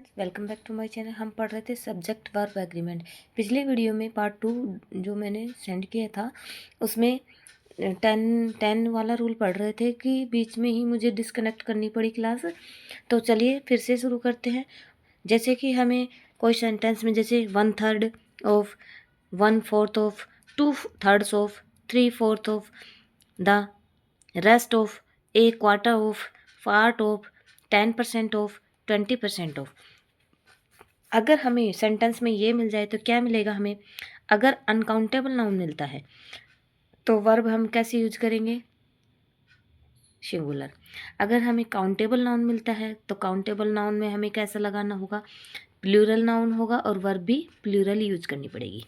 Welcome back to my channel. हम पढ़ रहे थे सब्जेक्ट वर्ब एग्रीमेंट। पिछले वीडियो में पार्ट 2 जो मैंने सेंड किया था उसमें 10 वाला रूल पढ़ रहे थे कि बीच में ही मुझे डिस्कनेक्ट करनी पड़ी क्लास। तो चलिए फिर से शुरू करते हैं। जैसे कि हमें कोई सेंटेंस में जैसे 1/3 of, 1/4 of, 2/3 of, 3/4 of, the rest of, A quarter of, part of, 10% of, 20% of. अगर हमें सेंटेंस में ये मिल जाए तो क्या मिलेगा हमें? अगर अनकाउंटेबल नाउन मिलता है तो वर्ब हम कैसे यूज करेंगे? सिंगुलर। अगर हमें काउंटेबल नाउन मिलता है तो काउंटेबल नाउन में हमें कैसा लगाना होगा? प्लूरल नाउन होगा और वर्ब भी प्लूरल यूज करनी पड़ेगी।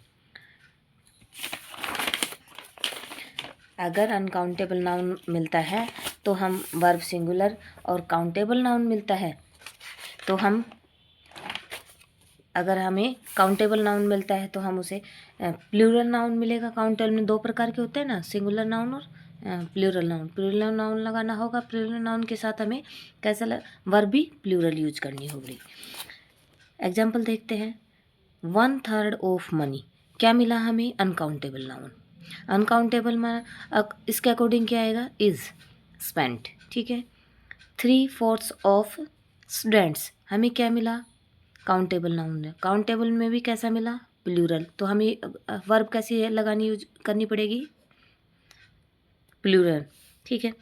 अगर अनकाउंटेबल नाउन मिलता है तो हम वर्ब सिंगुलर, और काउंटेबल नाउन मिलता है तो हम, अगर हमें काउंटेबल नाउन मिलता है तो हम उसे प्लूरल नाउन मिलेगा। काउंटेबल में 2 प्रकार के होते हैं ना, सिंगुलर नाउन और प्लूरल नाउन। प्लूरल नाउन लगाना होगा, प्लूरल नाउन के साथ हमें कैसा वर्ब भी प्लूरल यूज करनी होगी। एग्जाम्पल देखते हैं। 1/3 ऑफ मनी, क्या मिला हमें? Uncountable noun. अनकाउंटेबल में इसके अकॉर्डिंग क्या आएगा? Is spent. ठीक है। 3/4 ऑफ स्टूडेंट्स, हमें क्या मिला? काउंटेबल नाउन है। काउंटेबल में भी कैसा मिला? प्लूरल। तो हमें वर्ब कैसी लगानी यूज करनी पड़ेगी? प्लूरल। ठीक है।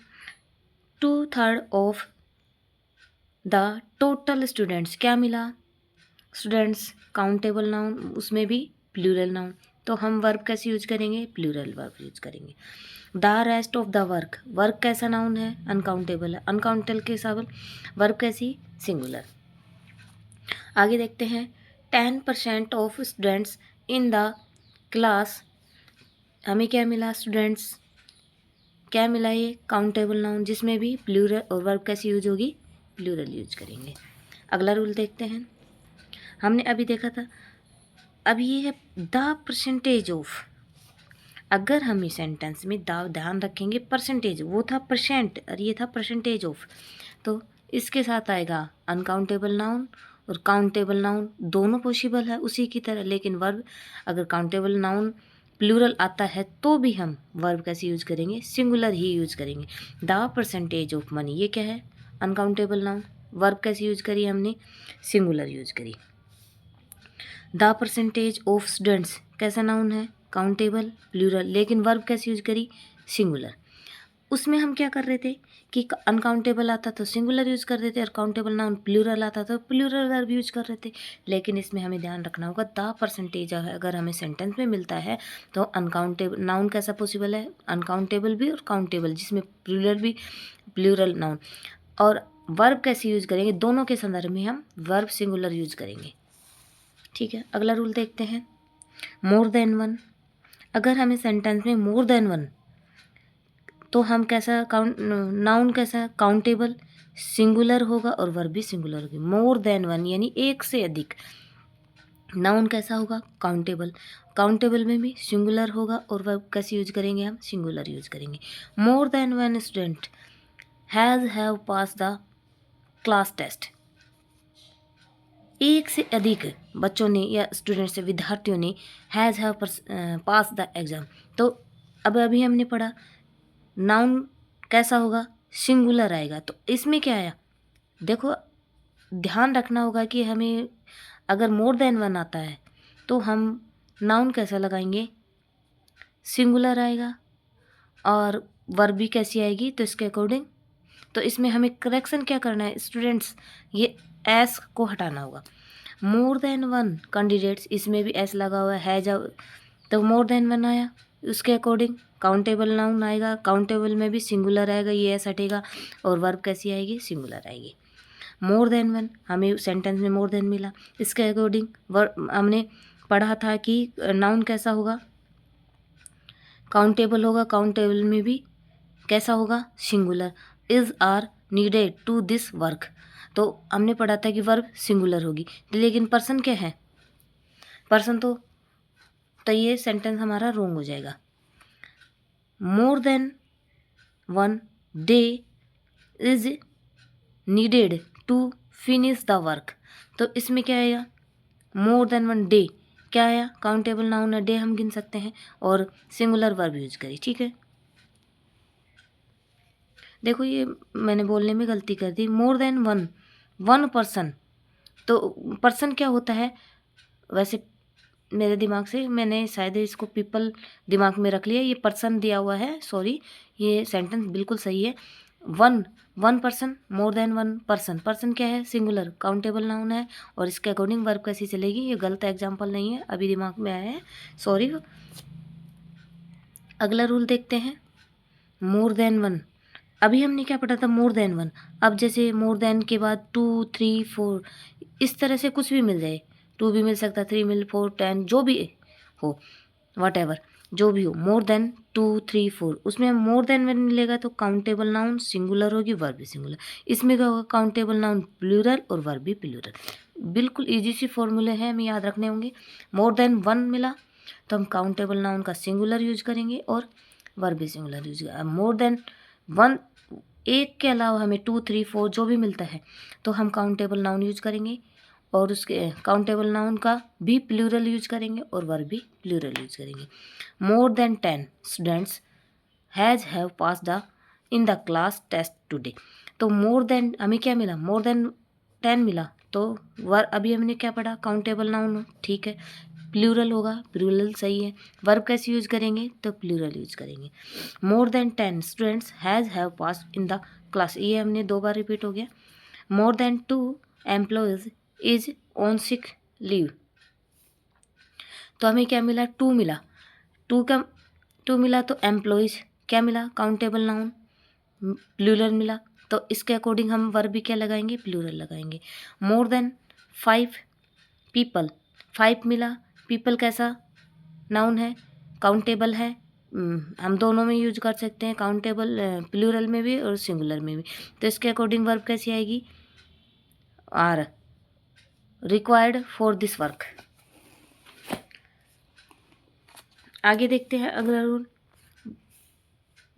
2/3 ऑफ द टोटल स्टूडेंट्स, क्या मिला? स्टूडेंट्स। काउंटेबल नाउन, उसमें भी प्लूरल नाउन। तो हम वर्ब कैसे यूज करेंगे? प्लूरल वर्ब यूज करेंगे। The rest of the work, work कैसा नाउन है? अनकाउंटेबल है। अनकाउंटेबल के हिसाब वर्ब कैसी? सिंगुलर। आगे देखते हैं। 10% of students in the class, हमें क्या मिला? स्टूडेंट्स। क्या मिला? ये काउंटेबल नाउन, जिसमें भी प्लूरल और वर्ब कैसी यूज होगी? प्लूरल यूज करेंगे। अगला रूल देखते हैं। हमने अभी देखा था, अब ये है द परसेंटेज ऑफ। अगर हम इस सेंटेंस में ध्यान रखेंगे, परसेंटेज वो था परसेंट और ये था परसेंटेज ऑफ, तो इसके साथ आएगा अनकाउंटेबल नाउन और काउंटेबल नाउन। दोनों पॉसिबल है उसी की तरह, लेकिन वर्ब अगर काउंटेबल नाउन प्लूरल आता है तो भी हम वर्ब कैसे यूज करेंगे? सिंगुलर ही यूज करेंगे। द परसेंटेज ऑफ मनी, ये क्या है? Uncountable noun. वर्ब कैसे यूज करी हमने? सिंगुलर यूज करी। द परसेंटेज ऑफ स्टूडेंट्स कैसा नाउन है? काउंटेबल, प्लूरल, लेकिन वर्ब कैसे यूज करी? सिंगुलर। उसमें हम क्या कर रहे थे कि अनकाउंटेबल आता तो सिंगुलर यूज कर रहे थे और काउंटेबल नाउन प्लूरल आता तो प्लूरल वर्ब यूज कर रहे थे। लेकिन इसमें हमें ध्यान रखना होगा, द परसेंटेज अगर हमें सेंटेंस में मिलता है तो अनकाउंटेबल नाउन कैसा पॉसिबल है? अनकाउंटेबल भी और काउंटेबल, जिसमें प्लूरल भी, प्लूरल नाउन। और वर्ब कैसे यूज करेंगे? दोनों के संदर्भ में हम वर्ब सिंगुलर यूज करेंगे। ठीक है। अगला रूल देखते हैं। मोर देन वन, अगर हमें सेंटेंस में मोर देन वन, तो हम कैसा नाउन कैसा? काउंटेबल, सिंगुलर होगा और वर्ब भी सिंगुलर होगी। मोर देन वन यानी एक से अधिक। नाउन कैसा होगा? काउंटेबल। काउंटेबल में भी सिंगुलर होगा और वर्ब कैसे यूज करेंगे? हम सिंगुलर यूज करेंगे। More than one student have pass the class test, एक से अधिक बच्चों ने या स्टूडेंट्स से, विद्यार्थियों ने हैव पास द एग्ज़ाम। तो अब अभी हमने पढ़ा नाउन कैसा होगा? सिंगुलर आएगा। तो इसमें क्या आया? देखो, ध्यान रखना होगा कि हमें अगर मोर देन वन आता है तो हम नाउन कैसा लगाएंगे? सिंगुलर आएगा। और वर्ब भी कैसी आएगी? तो इसके अकॉर्डिंग, तो इसमें हमें करेक्शन क्या करना है स्टूडेंट्स? ये एस को हटाना होगा। मोर देन वन कैंडिडेट्स, इसमें भी एस लगा हुआ है जब, तो मोर देन वन आया। उसके अकॉर्डिंग काउंटेबल नाउन आएगा। काउंटेबल में भी सिंगुलर आएगा, ये एस हटेगा और वर्ब कैसी आएगी? सिंगुलर आएगी। मोर देन वन, हमें सेंटेंस में मोर देन मिला। इसके अकॉर्डिंग वर्ब हमने पढ़ा था कि नाउन कैसा होगा? काउंटेबल होगा। काउंटेबल में भी कैसा होगा? Singular. Is are needed to this work, तो हमने पढ़ा था कि वर्ब सिंगुलर होगी। लेकिन पर्सन क्या है? पर्सन तो ये सेंटेंस हमारा रोंग हो जाएगा। More than one day is needed to finish the work, तो इसमें क्या आएगा, मोर देन वन डे, क्या आया, काउंटेबल नाउन है, डे हम गिन सकते हैं, और सिंगुलर वर्ब यूज करी। ठीक है, देखो ये मैंने बोलने में गलती कर दी, more than one, one person, तो पर्सन क्या होता है, वैसे मेरे दिमाग से मैंने शायद इसको पीपल दिमाग में रख लिया, ये पर्सन दिया हुआ है, सॉरी, ये सेंटेंस बिल्कुल सही है। वन, वन पर्सन, मोर देन वन पर्सन, पर्सन क्या है, सिंगुलर, काउंटेबल नाउन है, और इसके अकॉर्डिंग वर्ब कैसी चलेगी, ये गलत एग्जाम्पल नहीं है, अभी दिमाग में आया है, सॉरी। अगला रूल देखते हैं, मोर देन वन, अभी हमने क्या पढ़ा था, मोर देन वन, अब जैसे मोर देन के बाद 2 3 4 इस तरह से कुछ भी मिल जाए, 2 भी मिल सकता, 3 मिल, 4 10 जो भी हो, वट एवर, जो भी हो, मोर देन 2 3 4, उसमें मोर देन वन मिलेगा तो काउंटेबल नाउन सिंगुलर होगी, वर्ब भी सिंगुलर, इसमें क्या होगा, काउंटेबल नाउन प्लूरल और वर्ब भी प्लूरल। बिल्कुल ईजी सी फॉर्मूले हैं, हमें याद रखने होंगे। मोर देन वन मिला तो हम काउंटेबल नाउन का सिंगुलर यूज करेंगे और वर्ब भी सिंगुलर यूज करेंगे। मोर देन वन, एक के अलावा हमें 2 3 4 जो भी मिलता है तो हम काउंटेबल नाउन यूज करेंगे, और उसके काउंटेबल नाउन का भी प्लूरल यूज करेंगे और वर्ब भी प्लूरल यूज करेंगे। More than 10 students have pass the in the class test today, तो मोर देन हमें क्या मिला, मोर देन 10 मिला, तो अभी हमने क्या पढ़ा, काउंटेबल नाउन, ठीक है, प्लूरल होगा, प्लूरल सही है, वर्ब कैसे यूज करेंगे, तो प्लूरल यूज करेंगे। More than 10 students have pass in the class, ये हमने 2 बार रिपीट हो गया। More than 2 employees is on sick leave, तो हमें क्या मिला, 2 मिला, 2 का 2 मिला तो एम्प्लॉयज क्या मिला, काउंटेबल नाउन, प्लूरल मिला, तो इसके अकॉर्डिंग हम वर्ब भी क्या लगाएंगे, प्लूरल लगाएंगे। मोर देन 5 पीपल, 5 मिला, पीपल कैसा नाउन है, काउंटेबल है, हम दोनों में यूज कर सकते हैं, काउंटेबल प्लूरल में भी और सिंगुलर में भी, तो इसके अकॉर्डिंग वर्ब कैसी आएगी, are required for this work. आगे देखते हैं अगला रूल,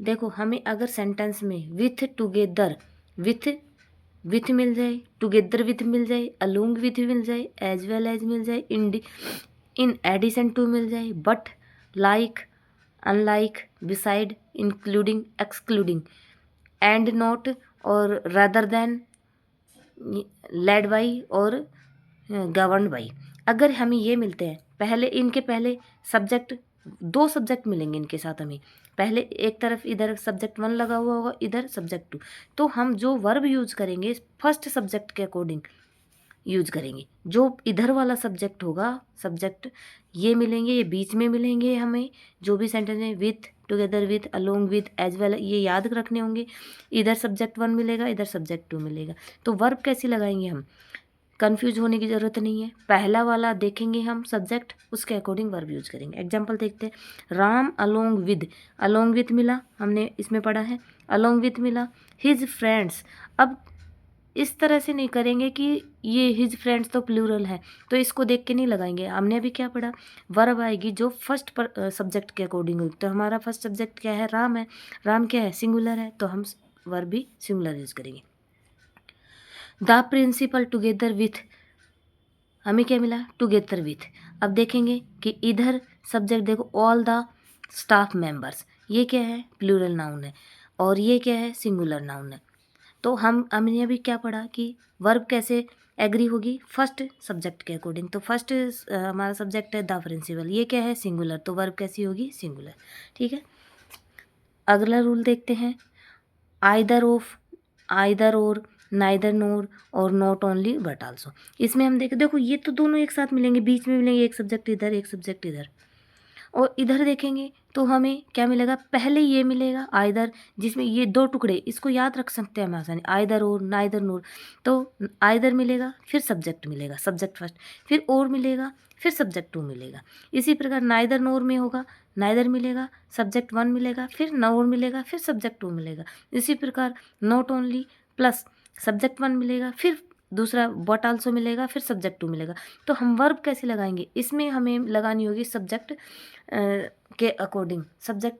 देखो हमें अगर सेंटेंस में विथ टुगेदर, विथ मिल जाए, टुगेदर विथ मिल जाए, अलोंग विथ मिल जाए, एज वेल एज मिल जाए, इन एडिशन टू मिल जाए, but, like, unlike, beside, including, excluding, and not, और रादर देन, लेड बाई और गवर्न बाई, अगर हमें ये मिलते हैं, पहले इनके पहले सब्जेक्ट, 2 सब्जेक्ट मिलेंगे इनके साथ हमें, पहले एक तरफ इधर सब्जेक्ट 1 लगा हुआ होगा, इधर सब्जेक्ट 2, तो हम जो वर्ब यूज करेंगे फर्स्ट सब्जेक्ट के अकॉर्डिंग यूज करेंगे, जो इधर वाला सब्जेक्ट होगा, सब्जेक्ट ये मिलेंगे, ये बीच में मिलेंगे, हमें जो भी सेंटेंस है with, together with, along with, as well, ये याद रखने होंगे, इधर सब्जेक्ट 1 मिलेगा, इधर सब्जेक्ट 2 मिलेगा, तो वर्ब कैसी लगाएंगे हम, कंफ्यूज होने की ज़रूरत नहीं है, पहला वाला देखेंगे हम सब्जेक्ट, उसके अकॉर्डिंग वर्ब यूज करेंगे। एग्जांपल देखते हैं, राम अलोंग विथ मिला, हमने इसमें पढ़ा है, अलोंग विथ मिला, हिज फ्रेंड्स, अब इस तरह से नहीं करेंगे कि ये हिज फ्रेंड्स तो प्लूरल है तो इसको देख के नहीं लगाएंगे, हमने अभी क्या पढ़ा, वर्ब आएगी जो फर्स्ट पर सब्जेक्ट के अकॉर्डिंग होगी, तो हमारा फर्स्ट सब्जेक्ट क्या है, राम है, राम क्या है, सिंगुलर है, तो हम वर्ब भी सिंगुलर यूज करेंगे। द प्रिंसिपल टुगेदर विथ, हमें क्या मिला, टुगेदर विथ, अब देखेंगे कि इधर सब्जेक्ट देखो, ऑल द स्टाफ मेंबर्स, ये क्या है, प्लूरल नाउन है, और ये क्या है, सिंगुलर नाउन है, तो हमने अभी क्या पढ़ा कि वर्ब कैसे एग्री होगी, फर्स्ट सब्जेक्ट के अकॉर्डिंग, तो फर्स्ट हमारा सब्जेक्ट है द प्रिंसिपल, ये क्या है, सिंगुलर, तो वर्ब कैसी होगी, सिंगुलर, ठीक है। अगला रूल देखते हैं, आइदर ऑफ, आइदर और, नाइदर नोर, और नॉट ओनली बट आल्सो, इसमें हम देखो ये तो दोनों एक साथ मिलेंगे, बीच में मिलेंगे, एक सब्जेक्ट इधर एक सब्जेक्ट इधर, और इधर देखेंगे तो हमें क्या मिलेगा, पहले ये मिलेगा आइदर, जिसमें ये 2 टुकड़े, इसको याद रख सकते हैं हम आसानी, आइदर और, नाइदर नोर, तो आइदर मिलेगा, फिर सब्जेक्ट मिलेगा, सब्जेक्ट फर्स्ट, फिर और मिलेगा, फिर सब्जेक्ट 2 मिलेगा, इसी प्रकार नाइदर नोर में होगा, नाइदर मिलेगा, सब्जेक्ट 1 मिलेगा, फिर नोर मिलेगा, फिर सब्जेक्ट 2 मिलेगा, इसी प्रकार नॉट ओनली प्लस सब्जेक्ट 1 मिलेगा, फिर दूसरा बट आल्सो मिलेगा, फिर सब्जेक्ट 2 मिलेगा, तो हम वर्ब कैसे लगाएंगे, इसमें हमें लगानी होगी सब्जेक्ट के अकॉर्डिंग, सब्जेक्ट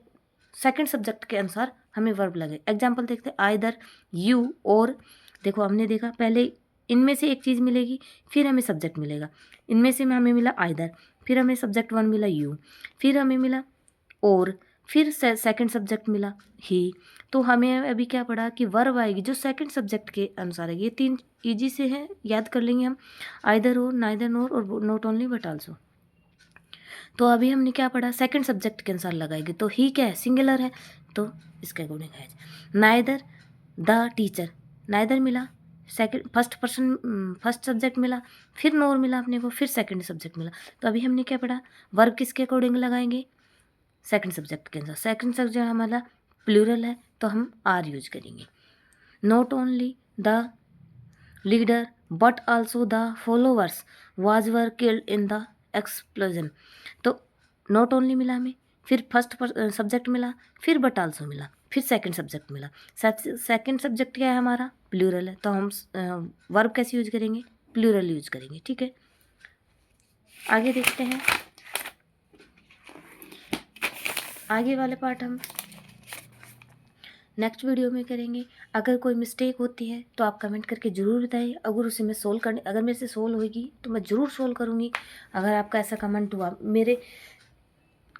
सेकंड सब्जेक्ट के अनुसार हमें वर्ब लगे। एग्जाम्पल देखते हैं, आइदर, यू, और, देखो हमने देखा पहले इनमें से एक चीज़ मिलेगी, फिर हमें सब्जेक्ट मिलेगा। इनमें से हमें मिला आइदर, फिर हमें सब्जेक्ट 1 मिला यू, फिर हमें मिला और, फिर सेकंड सब्जेक्ट मिला ही। तो हमें अभी क्या पढ़ा कि वर्ब आएगी जो सेकंड सब्जेक्ट के अनुसार है। ये 3 ईजी से हैं, याद कर लेंगे हम, आइदर और, नाइदर नोर और नॉट ओनली बट आल्सो। तो अभी हमने क्या पढ़ा, सेकंड सब्जेक्ट के अनुसार लगाएगी। तो ही क्या है, सिंगुलर है, तो इसके अकॉर्डिंग है। नाइदर द टीचर, नाइदर मिला, second first person first subject मिला, फिर नोर मिला अपने को, फिर सेकंड सब्जेक्ट मिला। तो अभी हमने क्या पढ़ा, वर्ब किसके अकॉर्डिंग लगाएंगे, सेकंड सब्जेक्ट के अंदर। सेकंड सब्जेक्ट हमारा प्लूरल है तो हम आर यूज करेंगे। Not only the leader but also the followers was were killed in the explosion. तो नॉट ओनली मिला हमें, फिर फर्स्ट सब्जेक्ट मिला, फिर बट आल्सो मिला, फिर सेकंड सब्जेक्ट मिला। सेकंड सब्जेक्ट क्या है हमारा, प्लूरल है, तो हम वर्ब कैसे यूज करेंगे, प्लूरल यूज करेंगे। ठीक है, आगे देखते हैं। आगे वाले पार्ट हम नेक्स्ट वीडियो में करेंगे। अगर कोई मिस्टेक होती है तो आप कमेंट करके ज़रूर बताइए। अगर उसे मैं सोल्व करने, अगर मेरे से सोल्व होगी तो मैं ज़रूर सोल्व करूँगी। अगर आपका ऐसा कमेंट हुआ, मेरे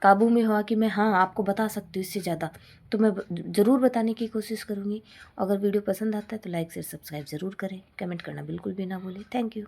काबू में हुआ कि मैं हाँ आपको बता सकती हूँ इससे ज़्यादा, तो मैं ज़रूर बताने की कोशिश करूँगी। अगर वीडियो पसंद आता है तो लाइक शेयर सब्सक्राइब ज़रूर करें, कमेंट करना बिल्कुल भी ना भूलें। Thank you.